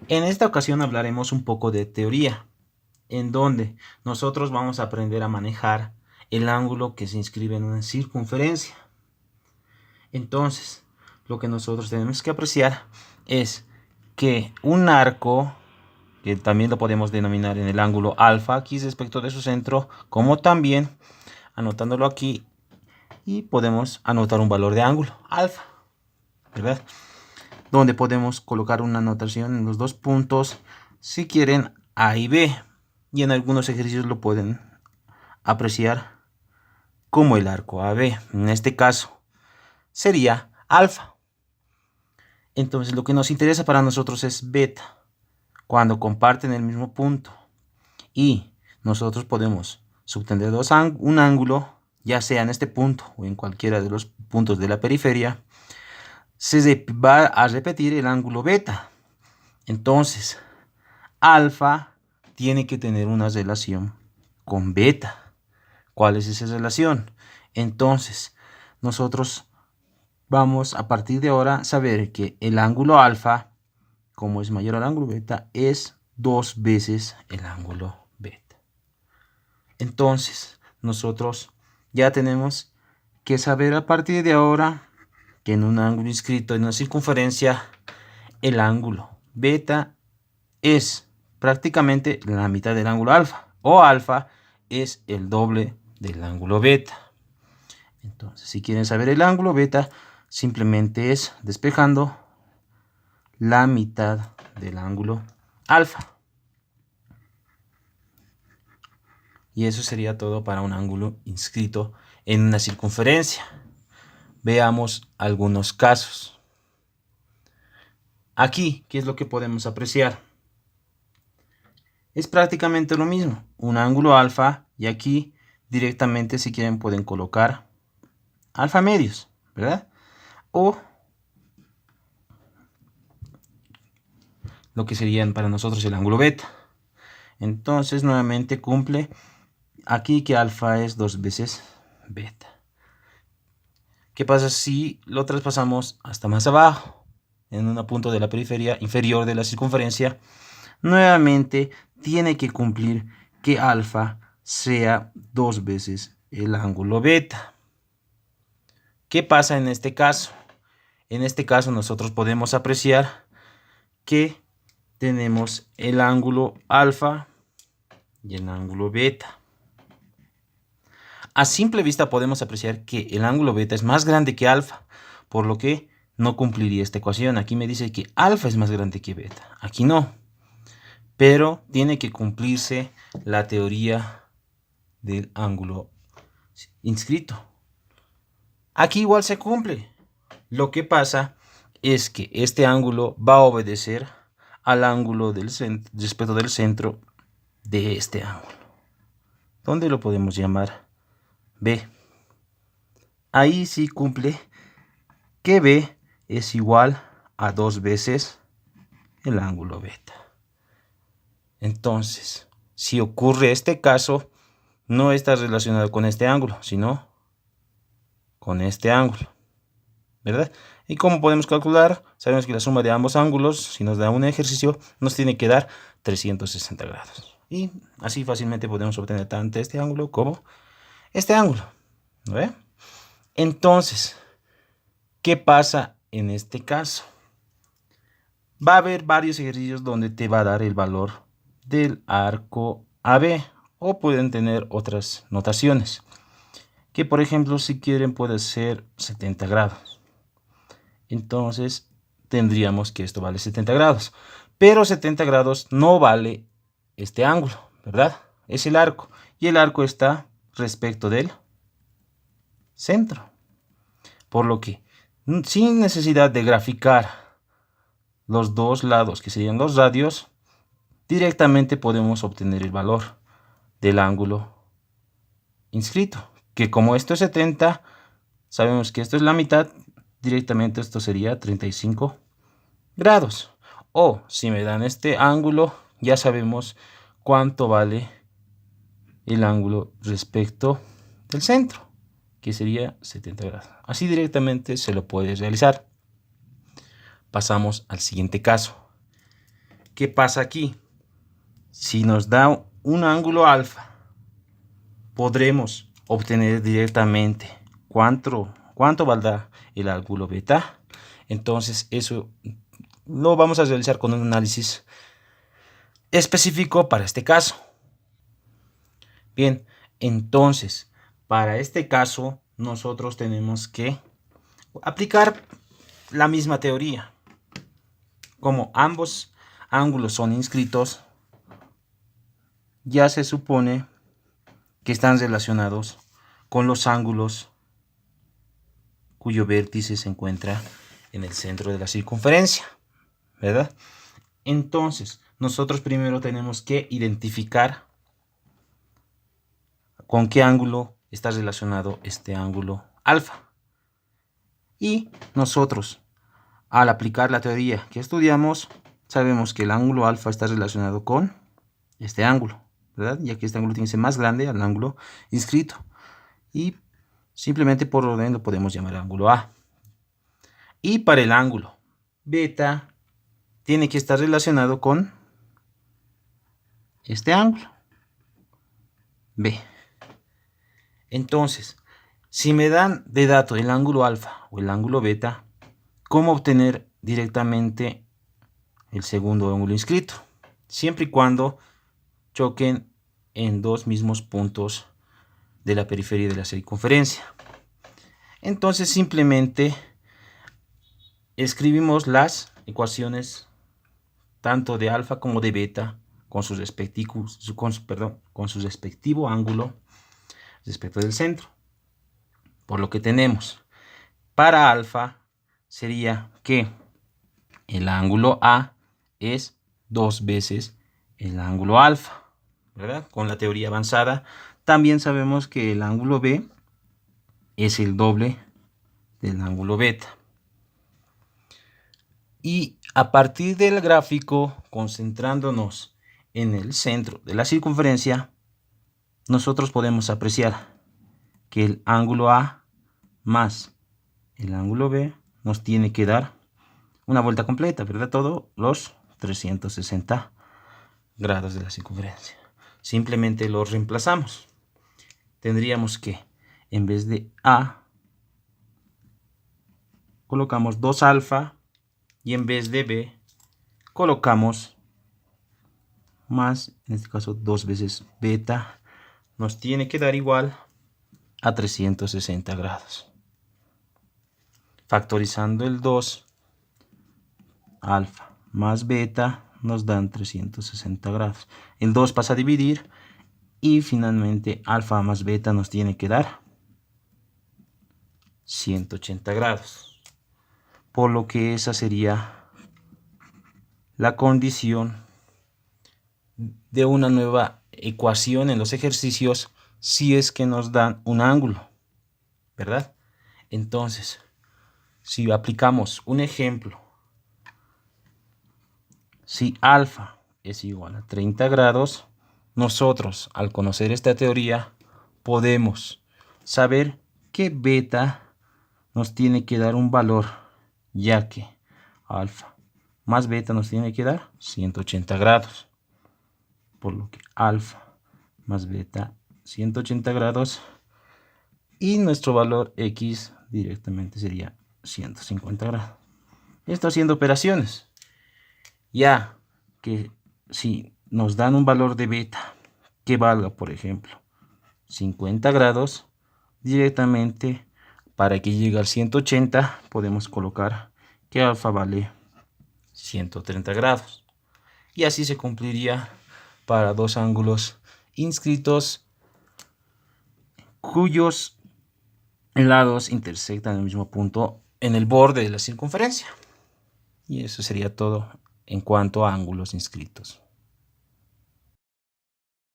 En esta ocasión hablaremos un poco de teoría, en donde nosotros vamos a aprender a manejar el ángulo que se inscribe en una circunferencia. Entonces, lo que nosotros tenemos que apreciar es que un arco, que también lo podemos denominar en el ángulo alfa, aquí respecto de su centro, como también anotándolo aquí, y podemos anotar un valor de ángulo alfa, ¿verdad? Donde podemos colocar una anotación en los dos puntos, si quieren, A y B, y en algunos ejercicios lo pueden apreciar como el arco AB. En este caso sería alfa. Entonces lo que nos interesa para nosotros es beta, cuando comparten el mismo punto, y nosotros podemos subtender un ángulo, ya sea en este punto o en cualquiera de los puntos de la periferia, se va a repetir el ángulo beta. Entonces alfa tiene que tener una relación con beta. ¿Cuál es esa relación? Entonces, nosotros vamos a partir de ahora a saber que el ángulo alfa, como es mayor al ángulo beta, es 2 veces el ángulo beta. Entonces, nosotros ya tenemos que saber a partir de ahora que en un ángulo inscrito en una circunferencia, el ángulo beta es prácticamente la mitad del ángulo alfa, o alfa es el doble del ángulo beta. Entonces, si quieren saber el ángulo beta, simplemente es despejando la mitad del ángulo alfa. Y eso sería todo para un ángulo inscrito en una circunferencia. Veamos algunos casos. Aquí, ¿qué es lo que podemos apreciar? Es prácticamente lo mismo, un ángulo alfa, y aquí directamente, si quieren, pueden colocar alfa medios, ¿verdad? O lo que serían para nosotros el ángulo beta. Entonces nuevamente cumple aquí que alfa es 2 veces beta. ¿Qué pasa si lo traspasamos hasta más abajo, en un punto de la periferia inferior de la circunferencia? Nuevamente tiene que cumplir que alfa sea 2 veces el ángulo beta. ¿Qué pasa en este caso? En este caso nosotros podemos apreciar que tenemos el ángulo alfa y el ángulo beta. A simple vista podemos apreciar que el ángulo beta es más grande que alfa, por lo que no cumpliría esta ecuación. Aquí me dice que alfa es más grande que beta. Aquí no. Pero tiene que cumplirse la teoría del ángulo inscrito. Aquí igual se cumple. Lo que pasa es que este ángulo va a obedecer al ángulo del respecto del centro de este ángulo, donde lo podemos llamar B. Ahí sí cumple que B es igual a 2 veces el ángulo beta. Entonces, si ocurre este caso, no está relacionado con este ángulo, sino con este ángulo, ¿verdad? ¿Y cómo podemos calcular? Sabemos que la suma de ambos ángulos, si nos da un ejercicio, nos tiene que dar 360 grados. Y así fácilmente podemos obtener tanto este ángulo como este ángulo, ¿no ve? Entonces, ¿qué pasa en este caso? Va a haber varios ejercicios donde te va a dar el valor del arco AB, o pueden tener otras notaciones, que por ejemplo, si quieren, puede ser 70 grados. Entonces tendríamos que esto vale 70 grados, pero 70 grados no vale este ángulo, ¿verdad? Es el arco, y el arco está respecto del centro, por lo que sin necesidad de graficar los dos lados, que serían los radios, directamente podemos obtener el valor del ángulo inscrito, que como esto es 70, sabemos que esto es la mitad, directamente esto sería 35 grados. O si me dan este ángulo, ya sabemos cuánto vale el ángulo respecto del centro, que sería 70 grados. Así directamente se lo puede realizar. Pasamos al siguiente caso. ¿Qué pasa aquí? Si nos da un ángulo alfa, podremos obtener directamente cuánto valdrá el ángulo beta. Entonces eso lo vamos a realizar con un análisis específico para este caso. Bien, entonces para este caso nosotros tenemos que aplicar la misma teoría. Como ambos ángulos son inscritos, ya se supone que están relacionados con los ángulos cuyo vértice se encuentra en el centro de la circunferencia, ¿verdad? Entonces, nosotros primero tenemos que identificar con qué ángulo está relacionado este ángulo alfa. Y nosotros, al aplicar la teoría que estudiamos, sabemos que el ángulo alfa está relacionado con este ángulo, ¿verdad? Ya que este ángulo tiene que ser más grande al ángulo inscrito. Y simplemente por orden lo podemos llamar ángulo A. Y para el ángulo beta tiene que estar relacionado con este ángulo B. Entonces, si me dan de dato el ángulo alfa o el ángulo beta, ¿cómo obtener directamente el segundo ángulo inscrito? Siempre y cuando choquen en dos mismos puntos de la periferia de la circunferencia. Entonces simplemente escribimos las ecuaciones tanto de alfa como de beta con su respectivo ángulo respecto del centro. Por lo que tenemos para alfa sería que el ángulo A es 2 veces el ángulo alfa, ¿verdad? Con la teoría avanzada también sabemos que el ángulo B es el doble del ángulo beta. Y a partir del gráfico, concentrándonos en el centro de la circunferencia, nosotros podemos apreciar que el ángulo A más el ángulo B nos tiene que dar una vuelta completa, ¿verdad? Todos los 360 grados de la circunferencia. Simplemente los reemplazamos. Tendríamos que, en vez de A, colocamos 2 alfa y en vez de B, colocamos más, en este caso 2 veces beta, nos tiene que dar igual a 360 grados. Factorizando el 2, alfa más beta nos dan 360 grados. El 2 pasa a dividir y finalmente alfa más beta nos tiene que dar 180 grados. Por lo que esa sería la condición de una nueva ecuación en los ejercicios si es que nos dan un ángulo, ¿verdad? Entonces, si aplicamos un ejemplo, si alfa es igual a 30 grados, nosotros al conocer esta teoría podemos saber que beta nos tiene que dar un valor, ya que alfa más beta nos tiene que dar 180 grados. Por lo que alfa más beta 180 grados y nuestro valor x directamente sería 150 grados. Esto haciendo operaciones. Ya que si nos dan un valor de beta que valga, por ejemplo, 50 grados, directamente para que llegue al 180 podemos colocar que alfa vale 130 grados. Y así se cumpliría para dos ángulos inscritos cuyos lados intersectan el mismo punto en el borde de la circunferencia. Y eso sería todo en cuanto a ángulos inscritos.